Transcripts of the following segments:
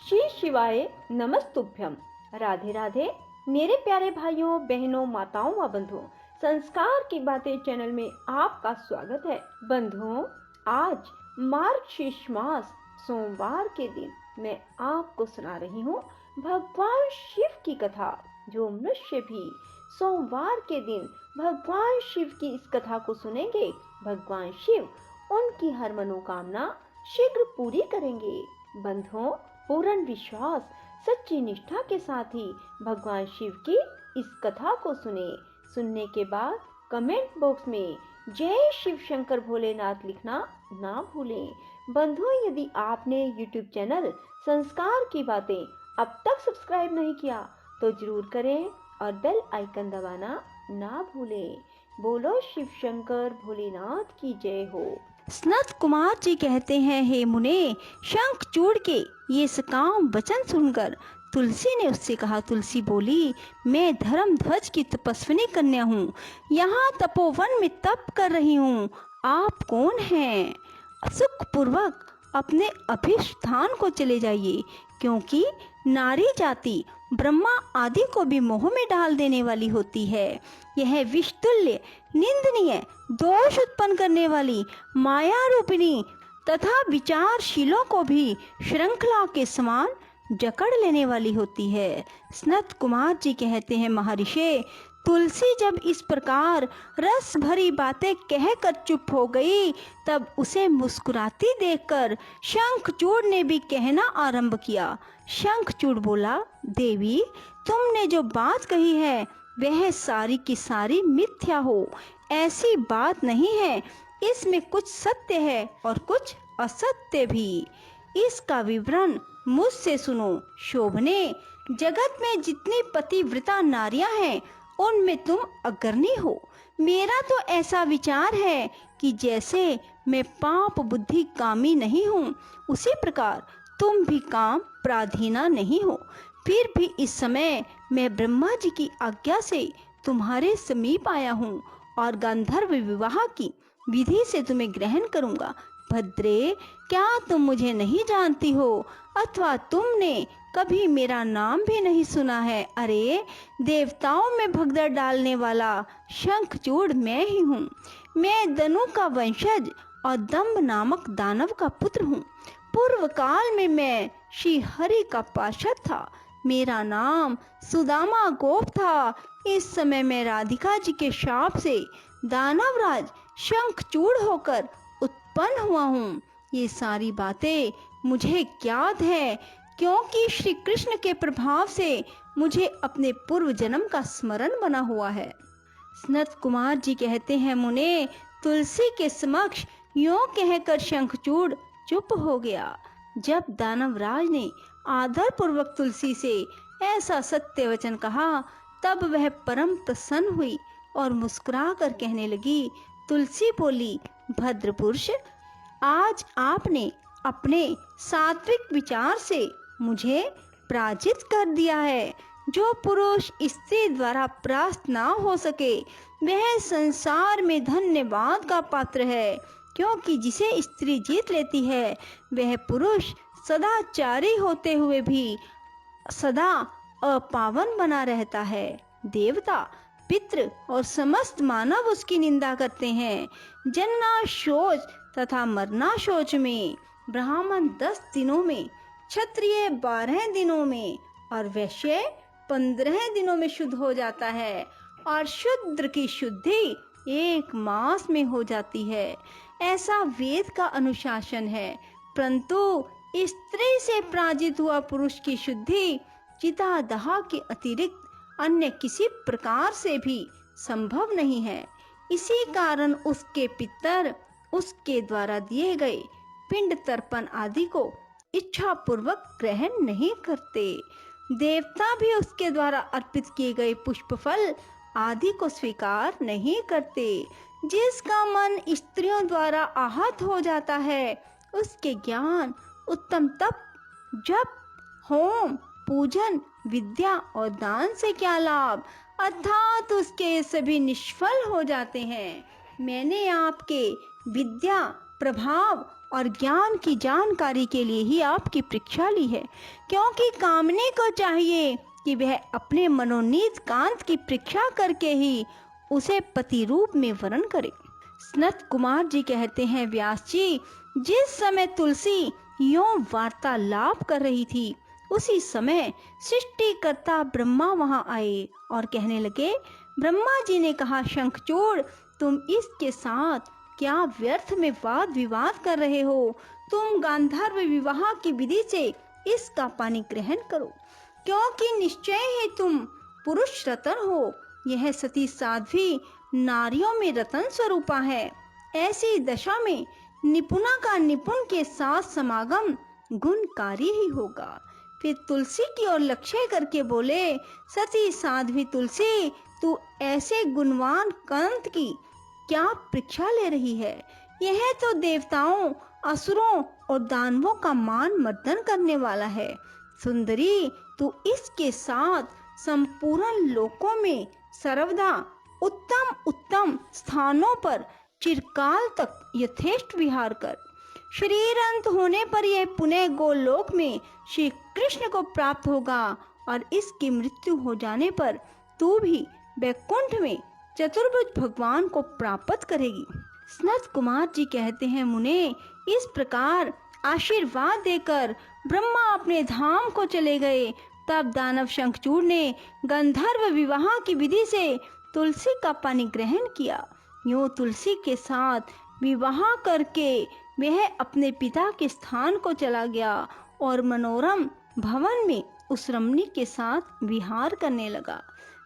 श्री शिवाय नमस्तुभ्यम। राधे राधे मेरे प्यारे भाइयों बहनों माताओं व बंधुओं, संस्कार की बातें चैनल में आपका स्वागत है। बंधुओं, आज मार्गशीर्ष मास सोमवार के दिन मैं आपको सुना रही हूँ भगवान शिव की कथा। जो मनुष्य भी सोमवार के दिन भगवान शिव की इस कथा को सुनेंगे, भगवान शिव उनकी हर मनोकामना शीघ्र पूरी करेंगे। बंधुओं, पूर्ण विश्वास सच्ची निष्ठा के साथ ही भगवान शिव की इस कथा को सुनने के बाद कमेंट बॉक्स में जय शिव शंकर भोलेनाथ लिखना ना भूलें। बंधुओं, यदि आपने YouTube चैनल संस्कार की बातें अब तक सब्सक्राइब नहीं किया तो जरूर करें और बेल आइकन दबाना ना भूलें। बोलो शिव शंकर भोलेनाथ की जय हो। सनत कुमार जी कहते हैं, हे मुने, शंखचूड़ के ये सकाम वचन सुनकर तुलसी ने उससे कहा। तुलसी बोली, मैं धर्मध्वज की तपस्विनी कन्या हूँ, यहाँ तपोवन में तप कर रही हूँ। आप कौन हैं? सुखपूर्वक अपने अभिष्ठान को चले जाइए, क्योंकि नारी जाति ब्रह्मा आदि को भी मोह में डाल देने वाली होती है। यह विषतुल्य निंदनीय दोष उत्पन्न करने वाली माया रूपिणी तथा विचारशीलों को भी श्रृंखला के समान जकड़ लेने वाली होती है। सनत कुमार जी कहते हैं, महर्षि, तुलसी जब इस प्रकार रस भरी बातें कहकर चुप हो गई, तब उसे मुस्कुराती देखकर शंखचूड़ ने भी कहना आरंभ किया। शंखचूड़ बोला, देवी, तुमने जो बात कही है वह सारी की सारी मिथ्या हो। ऐसी बात नहीं है, इसमें कुछ सत्य है और कुछ असत्य भी। इसका विवरण मुझसे सुनो। शोभने, जगत में जितनी पतिव्रता नारियां हैं उनमें तुम अग्रणी हो। मेरा तो ऐसा विचार है कि जैसे मैं पाप बुद्धि कामी नहीं हूँ, उसी प्रकार तुम भी काम पराधीना नहीं हो। फिर भी इस समय मैं ब्रह्मा जी की आज्ञा से तुम्हारे समीप आया हूँ और गांधर्व विवाह की विधि से तुम्हें ग्रहण करूँगा। भद्रे, क्या तुम मुझे नहीं जानती हो अथवा तुमने कभी मेरा नाम भी नहीं सुना है? अरे, देवताओं में भगदड़ डालने वाला शंखचूड़ मैं ही हूँ। मैं दनु का वंशज और दंभ नामक दानव का पुत्र हूँ। पूर्व काल में मैं श्री हरि का पार्षद था। मेरा नाम सुदामा गोप था। इस समय मैं राधिका जी के शाप से दानवराज शंखचूड़ होकर उत्पन्न हुआ हूँ। ये सारी बातें मुझे ज्ञात है, क्योंकि श्री कृष्ण के प्रभाव से मुझे अपने पूर्व जन्म का स्मरण बना हुआ है। सनत कुमार जी कहते हैं, मुने, तुलसी के समक्ष यूं कहकर शंखचूड़ चुप हो गया। जब दानवराज ने आदर पूर्वक तुलसी से ऐसा सत्य वचन कहा, तब वह परम प्रसन्न हुई और मुस्कुरा कर कहने लगी। तुलसी बोली, भद्र पुरुष, आज आपने अपने सात्विक विचार से मुझे पराजित कर दिया है। जो पुरुष स्त्री द्वारा परास्त ना हो सके वह संसार में धन्यवाद का पात्र है, क्योंकि जिसे स्त्री जीत लेती है वह पुरुष सदाचारी होते हुए भी सदा अपावन बना रहता है। देवता, पितृ और समस्त मानव उसकी निंदा करते हैं। जन्ना शौच तथा मरना शौच में ब्राह्मण 10 दिनों में, क्षत्रिय 12 दिनों में और वैश्य 15 दिनों में शुद्ध हो जाता है, और शूद्र की शुद्धि 1 मास में हो जाती है। ऐसा वेद का अनुशासन है। परंतु स्त्री से पराजित हुआ पुरुष की शुद्धि चिता दहा के अतिरिक्त अन्य किसी प्रकार से भी संभव नहीं है। इसी कारण उसके पितर उसके द्वारा दिए गए पिंड तर्पण आदि को इच्छा पूर्वक ग्रहण नहीं करते। देवता भी उसके द्वारा अर्पित किए गए पुष्प फल आदि को स्वीकार नहीं करते। जिसका मन स्त्रियों द्वारा आहत हो जाता है, उसके ज्ञान, उत्तम तप, जप, होम, पूजन, विद्या और दान से क्या लाभ, अर्थात उसके सभी निष्फल हो जाते हैं। मैंने आपके विद्या, प्रभाव और ज्ञान की जानकारी के लिए ही आपकी परीक्षा ली है, क्योंकि कामने को चाहिए कि वह अपने मनोनीत कांत की परीक्षा करके ही उसे पति रूप में वरण करे। सनत कुमार जी कहते हैं, व्यास जी, जिस समय तुलसी यों वार्तालाप कर रही थी, उसी समय सृष्टिकर्ता ब्रह्मा वहां आए और कहने लगे। ब्रह्मा जी ने कहा, शंखचूड़, तुम इसके साथ क्या व्यर्थ में वाद विवाद कर रहे हो? तुम गांधर्व विवाह की विधि से इसका पानी ग्रहण करो, क्योंकि निश्चय ही तुम पुरुष रतन हो। यह सती साध्वी नारियों में रतन स्वरूपा है। ऐसी दशा में निपुणा का निपुण के साथ समागम गुणकारी ही होगा। फिर तुलसी की ओर लक्ष्य करके बोले, सती साध्वी तुलसी, तू ऐसे गुणवान कंत की क्या परीक्षा ले रही है? यह तो देवताओं, असुरों और दानवों का मान मर्दन करने वाला है। सुंदरी, तू इसके साथ संपूर्ण लोकों में सर्वदा उत्तम उत्तम स्थानों पर चिरकाल तक यथेष्ट विहार कर। शरीर अंत होने पर यह पुनः गोलोक में श्री कृष्ण को प्राप्त होगा और इसकी मृत्यु हो जाने पर तू भी वैकुंठ में चतुर्भुज भगवान को प्राप्त करेगी। सनत कुमार जी कहते हैं, मुने, इस प्रकार आशीर्वाद देकर ब्रह्मा अपने धाम को चले गए। तब दानव शंखचूड़ ने गंधर्व विवाह की विधि से तुलसी का पानी ग्रहण किया। यूं तुलसी के साथ विवाह करके वह अपने पिता के स्थान को चला गया और मनोरम भवन में उस रमणी के साथ विहार करने लगा।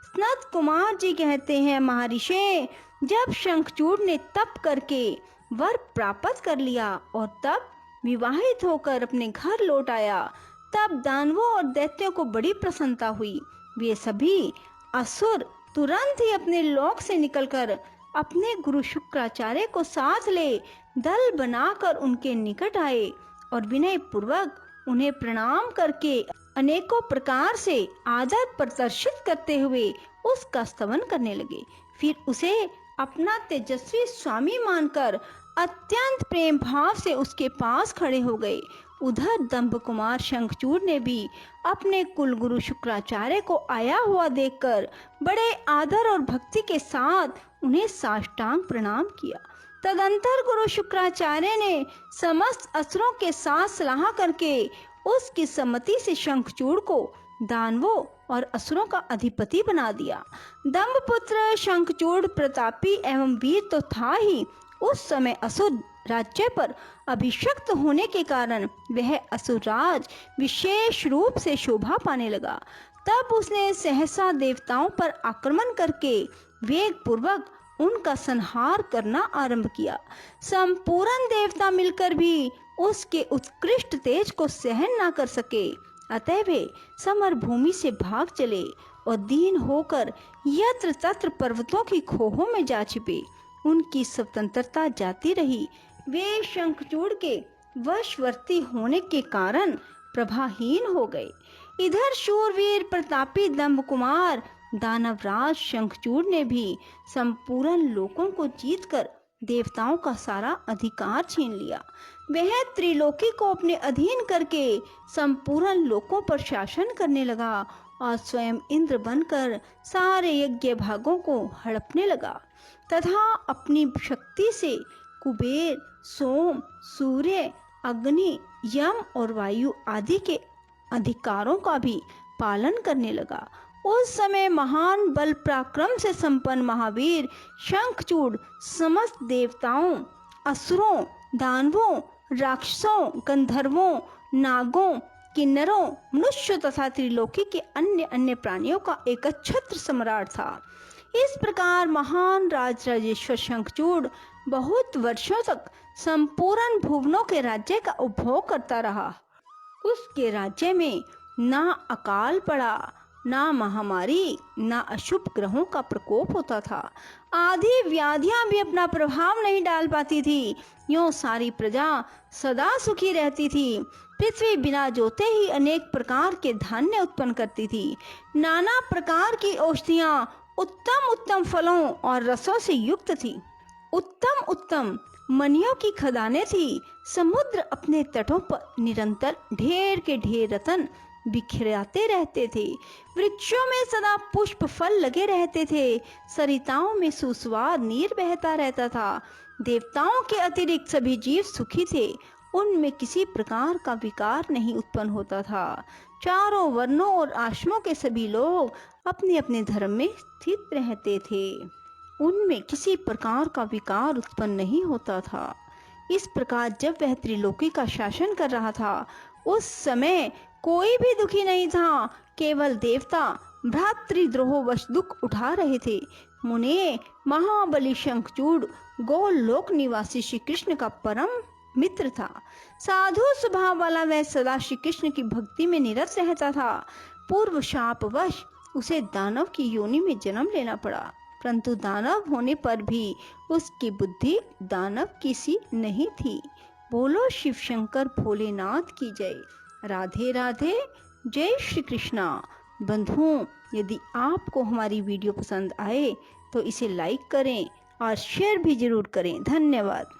सनत कुमार जी कहते हैं, महर्षि, जब शंखचूड़ ने तप करके वर प्राप्त कर लिया और तब विवाहित होकर अपने घर लौट आया, तब दानवों और दैत्यों को बड़ी प्रसन्नता हुई। वे सभी असुर तुरंत ही अपने लोक से निकलकर अपने गुरु शुक्राचार्य को साथ ले दल बनाकर उनके निकट आए और विनय पूर्वक उन्हें प्रणाम करके अनेकों प्रकार से आदर प्रदर्शित करते हुए उसका स्तवन करने लगे। फिर उसे अपना तेजस्वी स्वामी मानकर अत्यंत प्रेम भाव से उसके पास खड़े हो गए। उधर दंभ कुमार शंखचूड़ ने भी अपने कुलगुरु शुक्राचार्य को आया हुआ देखकर बड़े आदर और भक्ति के साथ उन्हें साष्टांग प्रणाम किया। तदंतर गुरु शुक्राचार्य ने समस्त असुरों के साथ सलाह करके उसकी सम्मति से शंखचूड़ को दानवों और असुरों का अधिपति बना दिया। दंभपुत्र शंखचूड़ प्रतापी एवं वीर तो था ही, उस समय असुर राज्य पर अभिषिक्त होने के कारण वह असुरराज विशेष रूप से शोभा पाने लगा। तब उसने सहसा देवताओं पर आक्रमण करके वेग पूर्वक उनका संहार करना आरंभ किया। संपूर्ण देवता मिलकर भी उसके उत्कृष्ट तेज को सहन न कर सके, अतः वे समर भूमि से भाग चले और दीन होकर यत्र तत्र पर्वतों की खोहों में जा छिपे। उनकी स्वतंत्रता जाती रही। वे शंखचूड़ के वशवर्ती होने के कारण प्रभाहीन हो गए। इधर शूरवीर प्रतापी दंभ कुमार दानवराज शंखचूड़ ने भी संपूर्ण लोकों को जीतकर देवताओं का सारा अधिकार छीन लिया। वह त्रिलोकी को अपने अधीन करके संपूर्ण लोकों पर शासन करने लगा और स्वयं इंद्र बनकर सारे यज्ञ भागों को हड़पने लगा तथा अपनी शक्ति से कुबेर, सोम, सूर्य, अग्नि, यम और वायु आदि के अधिकारों का भी पालन करने लगा। उस समय महान बल पराक्रम से संपन्न महावीर शंखचूड़ समस्त देवताओं, असुरों, दानवों, राक्षसों, गंधर्वों, नागों, किन्नरों, मनुष्यों तथा त्रिलोकी के अन्य अन्य प्राणियों का एकछत्र सम्राट था। इस प्रकार महान राजराजेश्वर शंखचूड़ बहुत वर्षों तक संपूर्ण भुवनों के राज्य का उपभोग करता रहा। उसके राज्य में ना अकाल पड़ा, ना महामारी, ना अशुभ ग्रहों का प्रकोप होता था। आदि व्याधियां भी अपना प्रभाव नहीं डाल पाती थी। यूं सारी प्रजा सदा सुखी रहती थी। पृथ्वी बिना जोते ही अनेक प्रकार के धान्य उत्पन्न करती थी। नाना प्रकार की औषधियां उत्तम उत्तम फलों और रसों से युक्त थी। उत्तम उत्तम मनियों की खदानें थी। समुद्र अपने तटों पर निरंतर ढेर के ढेर रत्न बिखराते रहते थे। वृक्षों में सदा पुष्प फल लगे रहते थे। सरिताओं में सुस्वाद नीर बहता रहता था। देवताओं के अतिरिक्त सभी जीव सुखी थे। उनमें किसी प्रकार का विकार नहीं उत्पन्न होता था। चारों वर्णों और आश्रमों के सभी लोग अपने अपने धर्म में स्थित रहते थे। उनमें किसी प्रकार का विकार उत्पन्न नहीं होता था। इस प्रकार जब वह त्रिलोकी का शासन कर रहा था, उस समय कोई भी दुखी नहीं था। केवल देवता भ्रातृद्रोहवश दुख उठा रहे थे। मुने, महाबली शंखचूड़ गोलोक निवासी श्री कृष्ण का परम मित्र था। साधु स्वभाव वाला वह सदा श्री कृष्ण की भक्ति में निरत रहता था। पूर्व शापवश उसे दानव की योनि में जन्म लेना पड़ा, परंतु दानव होने पर भी उसकी बुद्धि दानव की सी नहीं थी। बोलो शिव शंकर भोलेनाथ की जय। राधे राधे। जय श्री कृष्णा। बंधुओं, यदि आपको हमारी वीडियो पसंद आए तो इसे लाइक करें और शेयर भी जरूर करें। धन्यवाद।